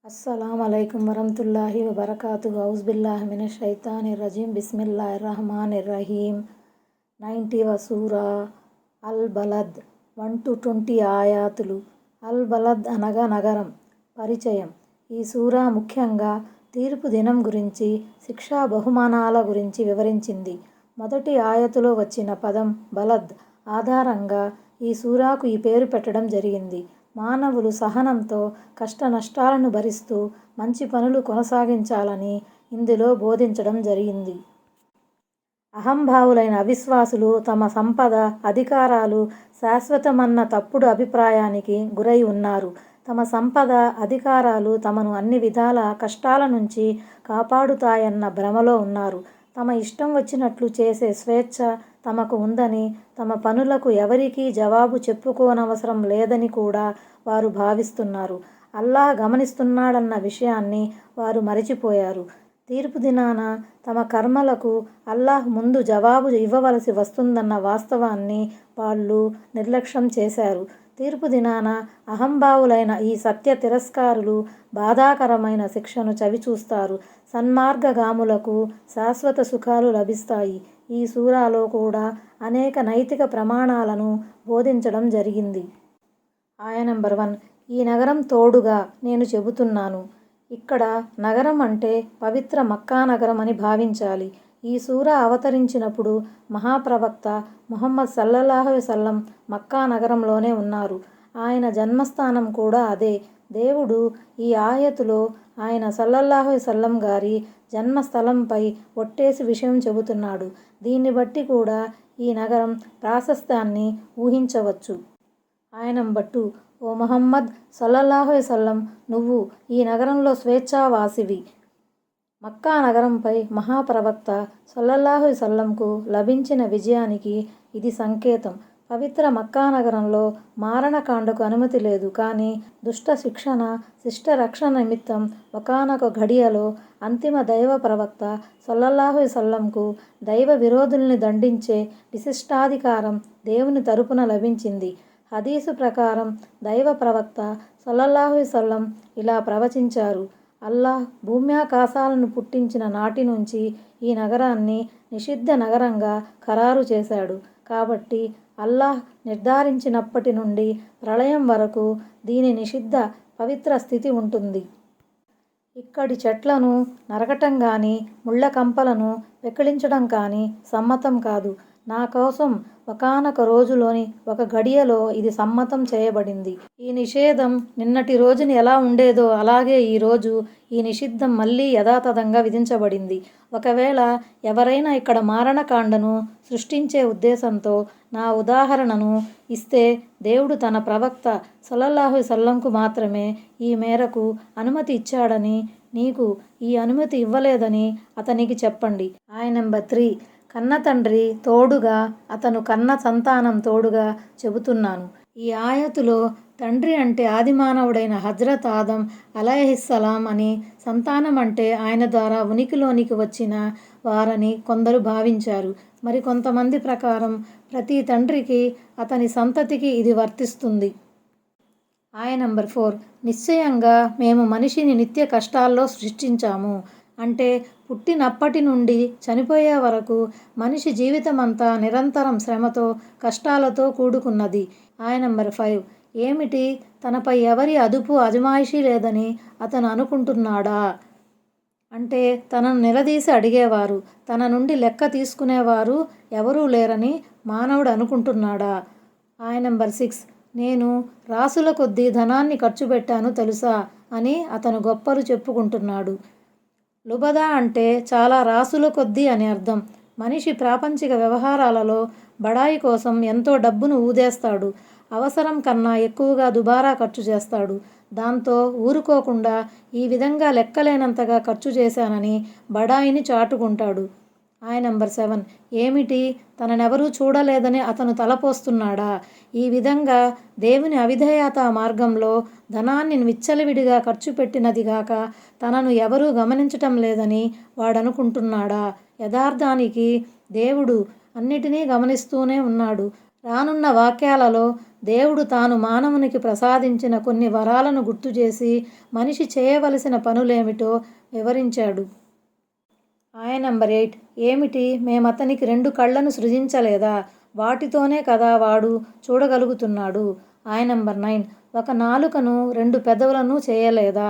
अस्सलामुअलैकुम वरहमतुल्लाहि वबरकातुहु औज़ुबिल्लाहि मिनश्शैतानिर्रजीम बिस्मिल्लाहिर्रहमानिर्रहीम 90వ సూరా అల్ బలద్ 1-20 ఆయాతులు. అల్ బలద్ అనగా నగరం. పరిచయం. ఈ సూరా ముఖ్యంగా తీర్పు దినం గురించి, శిక్షా బహుమానాల గురించి వివరించింది. మొదటి ఆయతులో వచ్చిన పదం బలద్ ఆధారంగా ఈ సూరాకు ఈ పేరు పెట్టడం జరిగింది. మానవులు సహనంతో కష్ట నష్టాలను భరిస్తూ మంచి పనులు కొనసాగించాలని ఇందులో బోధించడం జరిగింది. అహంభావులైన అవిశ్వాసులు తమ సంపద, అధికారాలు శాశ్వతమన్న తప్పుడు అభిప్రాయానికి గురై ఉన్నారు. తమ సంపద, అధికారాలు తమను అన్ని విధాల కష్టాల నుంచి కాపాడుతాయన్న భ్రమలో ఉన్నారు. తమ ఇష్టం వచ్చినట్లు చేసే స్వేచ్ఛ తమకు ఉందని, తమ పనులకు ఎవరికీ జవాబు చెప్పుకోనవసరం లేదని కూడా వారు భావిస్తున్నారు. అల్లాహ్ గమనిస్తున్నాడన్న విషయాన్ని వారు మరిచిపోయారు. తీర్పు దినాన తమ కర్మలకు అల్లాహ్ ముందు జవాబు ఇవ్వవలసి వస్తుందన్న వాస్తవాన్ని వాళ్ళు నిర్లక్ష్యం చేశారు. తీర్పు దినాన అహంభావులైన ఈ సత్య తిరస్కారులు బాధాకరమైన శిక్షను చవిచూస్తారు. సన్మార్గగాములకు శాశ్వత సుఖాలు లభిస్తాయి. ఈ సూరాలో కూడా అనేక నైతిక ప్రమాణాలను బోధించడం జరిగింది. ఆయ నంబర్ 1. ఈ నగరం తోడుగా నేను చెబుతున్నాను. ఇక్కడ నగరం అంటే పవిత్ర మక్కా నగరం అని భావించాలి. ఈ సూరా అవతరించినప్పుడు మహాప్రవక్త ముహమ్మద్ సల్లల్లాహు అలైహి వసల్లం మక్కా నగరంలోనే ఉన్నారు. ఆయన జన్మస్థానం కూడా అదే. దేవుడు ఈ ఆయతులో ఆయన సల్లల్లాహు అలైహి వసల్లం గారి జన్మస్థలంపై ఒట్టేసి విషయం చెబుతున్నాడు. దీన్ని బట్టి కూడా ఈ నగరం ప్రాశస్త్యాన్ని ఊహించవచ్చు. ఆయ నంబర్ 2. ఓ ముహమ్మద్ సల్లల్లాహు అలైహి వసల్లం, నువ్వు ఈ నగరంలో స్వేచ్ఛావాసివి. మక్కా నగరంపై మహాప్రవక్త సల్లల్లాహు అలైహి వసల్లంకు లభించిన విజయానికి ఇది సంకేతం. పవిత్ర మక్కా నగరంలో మారణకాండకు అనుమతి లేదు. కానీ దుష్ట శిక్షణ, శిష్ట రక్షణ నిమిత్తం ఒకానొక ఘడియలో అంతిమ దైవ ప్రవక్త సల్లల్లాహు అలైహి వసల్లంకు దైవ విరోధుల్ని దండించే విశిష్టాధికారం దేవుని తరపున లభించింది. హదీసు ప్రకారం దైవ ప్రవక్త సల్లల్లాహు అలైహి వసల్లం ఇలా ప్రవచించారు: అల్లాహ్ భూమ్యాకాశాలను పుట్టించిన నాటి నుంచి ఈ నగరాన్ని నిషిద్ధ నగరంగా ఖరారు చేశాడు. కాబట్టి అల్లాహ్ నిర్ధారించినప్పటి నుండి ప్రళయం వరకు దీని నిషిద్ధ పవిత్ర స్థితి ఉంటుంది. ఇక్కడి చెట్లను నరకటం కానీ, ముళ్ళ కంపలను పెకిలించడం కానీ సమ్మతం కాదు. నా కోసం ఒకానొక రోజులోని ఒక ఘడియలో ఇది సమ్మతం చేయబడింది. ఈ నిషేధం నిన్నటి రోజున ఎలా ఉండేదో అలాగే ఈరోజు ఈ నిషిద్ధం మళ్ళీ యథాతథంగా విధించబడింది. ఒకవేళ ఎవరైనా ఇక్కడ మారణకాండను సృష్టించే ఉద్దేశంతో నా ఉదాహరణను ఇస్తే, దేవుడు తన ప్రవక్త సల్లల్లాహు అలైహి వసల్లంకు మాత్రమే ఈ మేరకు అనుమతి ఇచ్చాడని, నీకు ఈ అనుమతి ఇవ్వలేదని అతనికి చెప్పండి. ఆయ నంబర్ 3. కన్న తండ్రి తోడుగా, అతను కన్న సంతానం తోడుగా చెబుతున్నాను. ఈ ఆయతులో తండ్రి అంటే ఆదిమానవుడైన హజ్రత్ ఆదం అలైహిస్సలాం అని, సంతానం అంటే ఆయన ద్వారా ఉనికిలోనికి వచ్చిన వారని కొందరు భావించారు. మరి కొంతమంది ప్రకారం ప్రతి తండ్రికి అతని సంతతికి ఇది వర్తిస్తుంది. ఆయ నంబర్ 4. నిశ్చయంగా మేము మనిషిని నిత్య కష్టాల్లో సృష్టించాము. అంటే పుట్టినప్పటి నుండి చనిపోయే వరకు మనిషి జీవితమంతా నిరంతరం శ్రమతో, కష్టాలతో కూడుకున్నది. ఆయ నంబర్ 5. ఏమిటి, తనపై ఎవరి అదుపు అజమాయిషీ లేదని అతను అనుకుంటున్నాడా? అంటే తనను నిలదీసి అడిగేవారు, తన నుండి లెక్క తీసుకునేవారు ఎవరూ లేరని మానవుడు అనుకుంటున్నాడా? ఆయ నంబర్ 6. నేను రాసుల కొద్దీ ధనాన్ని ఖర్చు పెట్టాను తెలుసా అని అతను గొప్పలు చెప్పుకుంటున్నాడు. లుబదా అంటే చాలా రాసుల కొద్దీ అని అర్థం. మనిషి ప్రాపంచిక వ్యవహారాలలో బడాయి కోసం ఎంతో డబ్బును ఊదేస్తాడు. అవసరం కన్నా ఎక్కువగా దుబారా ఖర్చు చేస్తాడు. దాంతో ఊరుకోకుండా ఈ విధంగా లెక్కలేనంతగా ఖర్చు చేశానని బడాయిని చాటుకుంటాడు. ఆయ నంబర్ 7. ఏమిటి, తననెవరూ చూడలేదని అతను తలపోస్తున్నాడా? ఈ విధంగా దేవుని అవిధేయతా మార్గంలో ధనాన్ని విచ్చలవిడిగా ఖర్చు పెట్టినదిగాక తనను ఎవరూ గమనించటం లేదని వాడనుకుంటున్నాడా? యథార్థానికి దేవుడు అన్నిటినీ గమనిస్తూనే ఉన్నాడు. రానున్న వాక్యాలలో దేవుడు తాను మానవునికి ప్రసాదించిన కొన్ని వరాలను గుర్తుచేసి మనిషి చేయవలసిన పనులేమిటో వివరించాడు. ఆయన నంబర్ 8 ఏమిటి, మేమతనికి 2 కళ్ళను సృజించలేదా? వాటితోనే కదా వాడు చూడగలుగుతున్నాడు. ఆయన నంబర్ 9 ఒక నాలుకను 2 పెదవులను చేయలేదా?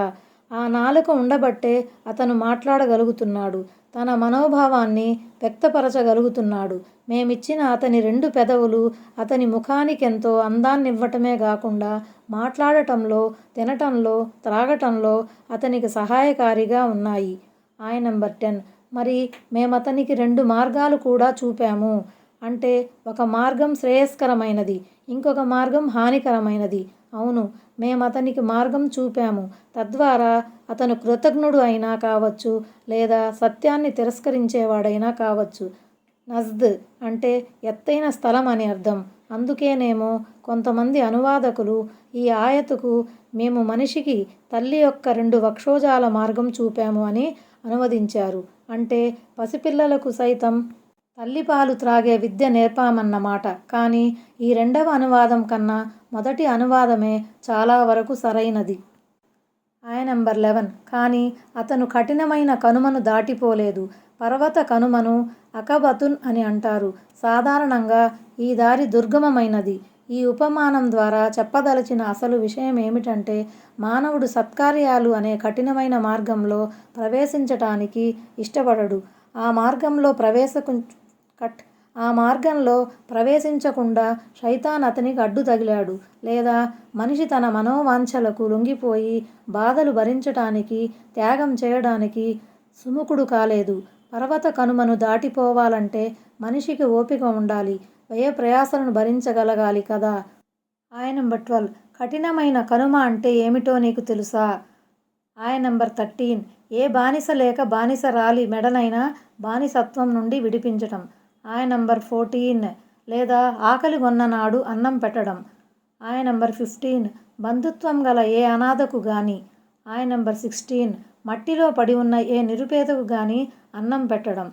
ఆ నాలుక ఉండబట్టే అతను మాట్లాడగలుగుతున్నాడు, తన మనోభావాన్ని వ్యక్తపరచగలుగుతున్నాడు. మేమిచ్చిన అతని 2 పెదవులు అతని ముఖానికెంతో అందాన్నివ్వటమే గాకుండా మాట్లాడటంలో, తినటంలో, త్రాగటంలో అతనికి సహాయకారిగా ఉన్నాయి. ఆయన నంబర్ 10 మరి మేమతనికి 2 మార్గాలు కూడా చూపాము. అంటే ఒక మార్గం శ్రేయస్కరమైనది, ఇంకొక మార్గం హానికరమైనది. అవును, మేమతనికి మార్గం చూపాము. తద్వారా అతను కృతజ్ఞుడు అయినా కావచ్చు, లేదా సత్యాన్ని తిరస్కరించేవాడైనా కావచ్చు. నజ్ద్ అంటే ఎత్తైన స్థలం అని అర్థం. అందుకేనేమో కొంతమంది అనువాదకులు ఈ ఆయతుకు మేము మనిషికి తల్లి యొక్క 2 వక్షోజాల మార్గం చూపాము అని అనువదించారు. అంటే పసిపిల్లలకు సైతం తల్లిపాలు త్రాగే విద్య నేర్పామన్నమాట. కానీ ఈ రెండవ అనువాదం కన్నా మొదటి అనువాదమే చాలా వరకు సరైనది. ఆయన నంబర్ 11 కానీ అతను కఠినమైన కనుమను దాటిపోలేదు. పర్వత కనుమను అకబతున్ అని అంటారు. సాధారణంగా ఈ దారి దుర్గమమైనది. ఈ ఉపమానం ద్వారా చెప్పదలచిన అసలు విషయం ఏమిటంటే, మానవుడు సత్కార్యాలు అనే కఠినమైన మార్గంలో ప్రవేశించటానికి ఇష్టపడడు. ఆ మార్గంలో ప్రవేశించకుండా శైతాన్ అతనికి అడ్డు తగిలాడు. లేదా మనిషి తన మనోవాంఛలకు లొంగిపోయి బాధలు భరించటానికి, త్యాగం చేయడానికి సుముఖుడు కాలేదు. పర్వత కనుమను దాటిపోవాలంటే మనిషికి ఓపిక ఉండాలి, వ్యయ ప్రయాసలను భరించగలగాలి కదా. ఆయన నంబర్ 12 కఠినమైన కనుమ అంటే ఏమిటో నీకు తెలుసా? ఆయన నంబర్ 13 ఏ బానిస లేక బానిసరాలి మెడనైనా బానిసత్వం నుండి విడిపించటం. ఆయన నంబర్ 14 లేదా ఆకలి గొన్ననాడు అన్నం పెట్టడం. ఆయన నంబర్ 15 బంధుత్వం గల ఏ అనాథకు గాని. ఆయన నంబర్ 16 మట్టిలో పడి ఉన్న ఏ నిరుపేదకు గాని అన్నం పెట్టడం.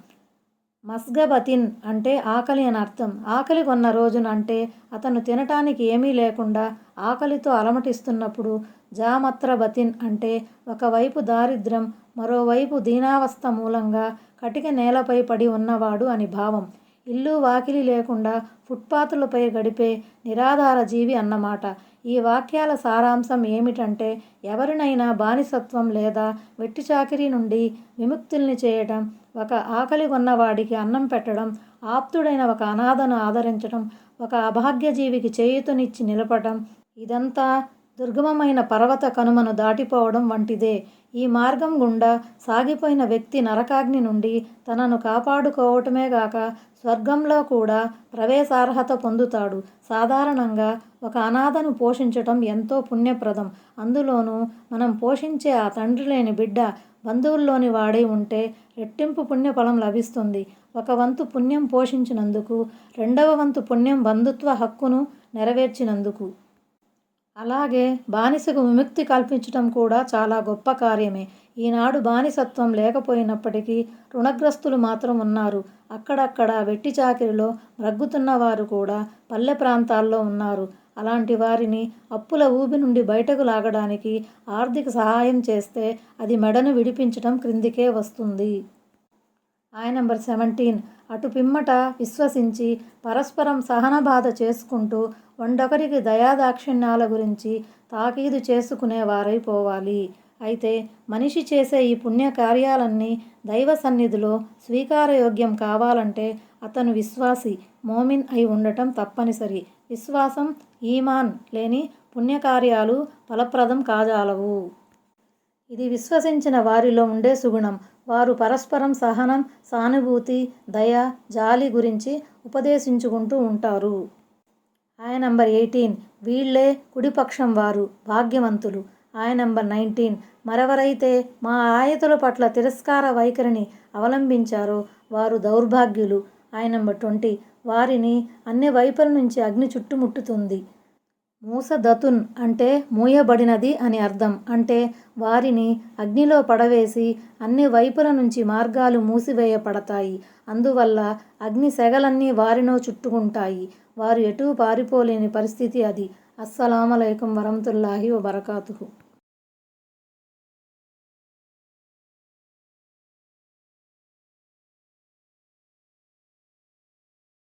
మస్గబతిన్ అంటే ఆకలి అని అర్థం. ఆకలి కొన్న రోజున అంటే అతను తినటానికి ఏమీ లేకుండా ఆకలితో అలమటిస్తున్నప్పుడు. జామత్రబతిన్ అంటే ఒకవైపు దారిద్ర్యం, మరోవైపు దీనావస్థ మూలంగా కటిక నేలపై పడి ఉన్నవాడు అని భావం. ఇల్లు వాకిలి లేకుండా ఫుట్పాతులపై గడిపే నిరాధార జీవి అన్నమాట. ఈ వాక్యాల సారాంశం ఏమిటంటే, ఎవరినైనా బానిసత్వం లేదా వెట్టిచాకిరీ నుండి విముక్తుల్ని చేయటం, ఒక ఆకలి కొన్నవాడికి అన్నం పెట్టడం, ఆప్తుడైన ఒక అనాథను ఆదరించడం, ఒక అభాగ్యజీవికి చేయూతనిచ్చి నిలపటం, ఇదంతా దుర్గమమైన పర్వత కనుమను దాటిపోవడం వంటిదే. ఈ మార్గం గుండా సాగిపోయిన వ్యక్తి నరకాగ్ని నుండి తనను కాపాడుకోవటమే గాక స్వర్గంలో కూడా ప్రవేశార్హత పొందుతాడు. సాధారణంగా ఒక అనాథను పోషించటం ఎంతో పుణ్యప్రదం. అందులోనూ మనం పోషించే ఆ తండ్రి లేని బిడ్డ బంధువుల్లోని వాడై ఉంటే రెట్టింపు పుణ్యఫలం లభిస్తుంది. ఒక వంతు పుణ్యం పోషించినందుకు, రెండవ వంతు పుణ్యం బంధుత్వ హక్కును నెరవేర్చినందుకు. అలాగే బానిసకు విముక్తి కల్పించటం కూడా చాలా గొప్ప కార్యమే. ఈనాడు బానిసత్వం లేకపోయినప్పటికీ రుణగ్రస్తులు మాత్రం ఉన్నారు. అక్కడక్కడ వెట్టిచాకిరిలో మ్రగ్గుతున్నవారు కూడా పల్లె ప్రాంతాల్లో ఉన్నారు. అలాంటి వారిని అప్పుల ఊబి నుండి బయటకు లాగడానికి ఆర్థిక సహాయం చేస్తే అది మెడను విడిపించటం క్రిందికే వస్తుంది. ఆయన నంబర్ 17 అటు పిమ్మట విశ్వసించి పరస్పరం సహనబాధ చేసుకుంటూ వండొకరికి దయాదాక్షిణ్యాల గురించి తాకీదు చేసుకునే వారైపోవాలి. అయితే మనిషి చేసే ఈ పుణ్యకార్యాలన్నీ దైవ సన్నిధిలో స్వీకారయోగ్యం కావాలంటే అతను విశ్వాసి, మోమిన్ అయి ఉండటం తప్పనిసరి. విశ్వాసం, ఈమాన్ లేని పుణ్యకార్యాలు ఫలప్రదం కాజాలవు. ఇది విశ్వసించిన వారిలో ఉండే సుగుణం. వారు పరస్పరం సహనం, సానుభూతి, దయ, జాలి గురించి ఉపదేశించుకుంటూ ఉంటారు. ఆయన నంబర్ 18 వీళ్ళే కుడిపక్షం వారు, భాగ్యవంతులు. ఆయన నంబర్ 19 మరెవరైతే మా ఆయతుల పట్ల తిరస్కార వైఖరిని అవలంబించారో వారు దౌర్భాగ్యులు. ఆయన నంబర్ 20 వారిని అన్ని వైపుల నుంచి అగ్ని చుట్టుముట్టుతుంది. మూసదతున్ అంటే మూయబడినది అని అర్థం. అంటే వారిని అగ్నిలో పడవేసి అన్ని వైపుల నుంచి మార్గాలు మూసివేయపడతాయి. అందువల్ల అగ్ని సెగలన్నీ వారినో చుట్టుకుంటాయి. వారు ఎటూ పారిపోలేని పరిస్థితి అది. అస్సలాము అలైకుం వరహ్మతుల్లాహి వబరకాతుహు.